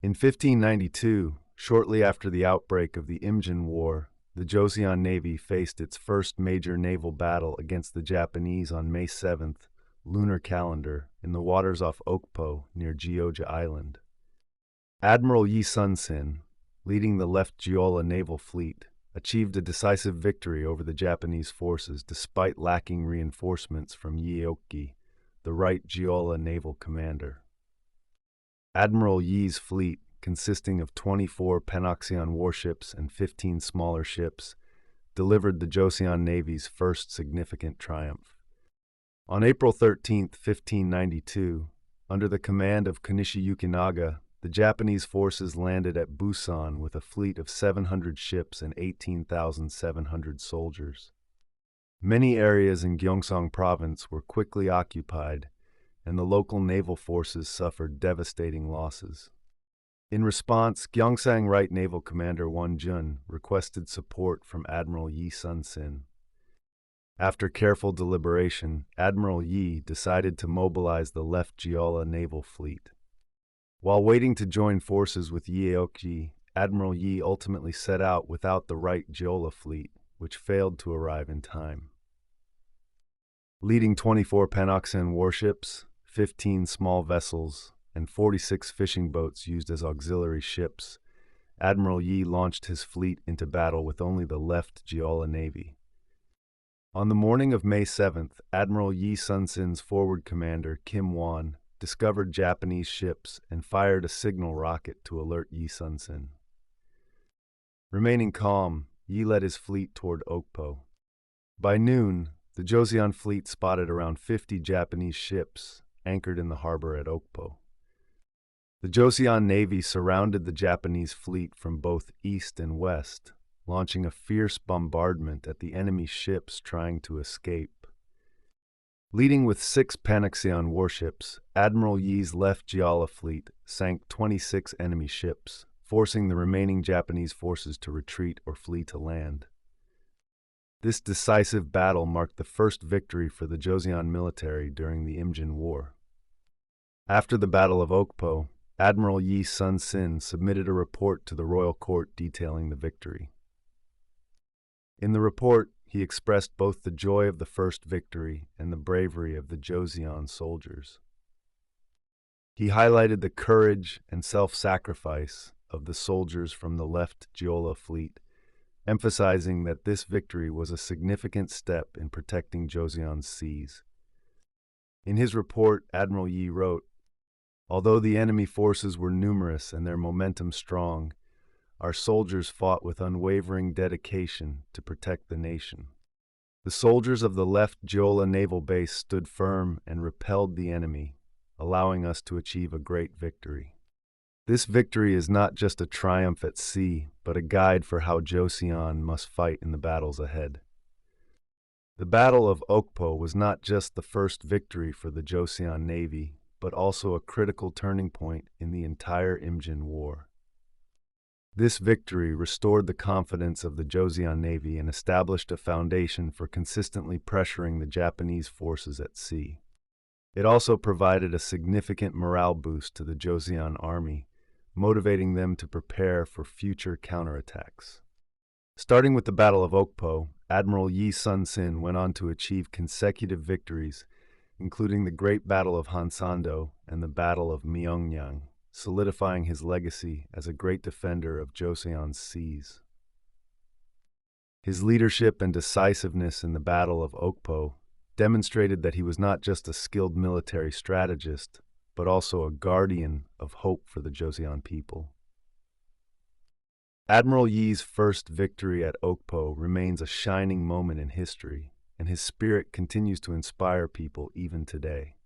In 1592, shortly after the outbreak of the Imjin War, the Joseon Navy faced its first major naval battle against the Japanese on May 7th, lunar calendar, in the waters off Okpo near Geoje Island. Admiral Yi Sun-sin, leading the Left Jeolla Naval Fleet, achieved a decisive victory over the Japanese forces despite lacking reinforcements from Yi Eok-gi, the Right Jeolla Naval Commander. Admiral Yi's fleet, consisting of 24 panokseon warships and 15 smaller ships, delivered the Joseon Navy's first significant triumph. On April 13, 1592, under the command of Konishi Yukinaga, the Japanese forces landed at Busan with a fleet of 700 ships and 18,700 soldiers. Many areas in Gyeongsang Province were quickly occupied, and the local naval forces suffered devastating losses. In response, Gyeongsang Right Naval Commander Won Jun requested support from Admiral Yi Sun-sin. After careful deliberation, Admiral Yi decided to mobilize the Left Jeolla Naval Fleet. While waiting to join forces with Yi Eok-gi, Admiral Yi ultimately set out without the Right Jeolla Fleet, which failed to arrive in time. Leading 24 panokseon warships, 15 small vessels, and 46 fishing boats used as auxiliary ships, Admiral Yi launched his fleet into battle with only the Left Jeolla Navy. On the morning of May 7th, Admiral Yi Sun-sin's forward commander, Kim Won, discovered Japanese ships and fired a signal rocket to alert Yi Sun-sin. Remaining calm, Yi led his fleet toward Okpo. By noon, the Joseon fleet spotted around 50 Japanese ships anchored in the harbor at Okpo. The Joseon Navy surrounded the Japanese fleet from both east and west, launching a fierce bombardment at the enemy ships trying to escape. Leading with 6 panokseon warships, Admiral Yi's Left Jeolla Fleet sank 26 enemy ships, forcing the remaining Japanese forces to retreat or flee to land. This decisive battle marked the first victory for the Joseon military during the Imjin War. After the Battle of Okpo, Admiral Yi Sun-sin submitted a report to the royal court detailing the victory. In the report, he expressed both the joy of the first victory and the bravery of the Joseon soldiers. He highlighted the courage and self-sacrifice of the soldiers from the Left Jeolla Fleet, emphasizing that this victory was a significant step in protecting Joseon's seas. In his report, Admiral Yi wrote, "Although the enemy forces were numerous and their momentum strong, our soldiers fought with unwavering dedication to protect the nation. The soldiers of the Left Jeolla Naval Base stood firm and repelled the enemy, allowing us to achieve a great victory. This victory is not just a triumph at sea, but a guide for how Joseon must fight in the battles ahead." The Battle of Okpo was not just the first victory for the Joseon Navy, but also a critical turning point in the entire Imjin War. This victory restored the confidence of the Joseon Navy and established a foundation for consistently pressuring the Japanese forces at sea. It also provided a significant morale boost to the Joseon Army, motivating them to prepare for future counterattacks. Starting with the Battle of Okpo, Admiral Yi Sun-sin went on to achieve consecutive victories, including the Great Battle of Hansando and the Battle of Myeongyang, solidifying his legacy as a great defender of Joseon's seas. His leadership and decisiveness in the Battle of Okpo demonstrated that he was not just a skilled military strategist, but also a guardian of hope for the Joseon people. Admiral Yi's first victory at Okpo remains a shining moment in history, and his spirit continues to inspire people even today.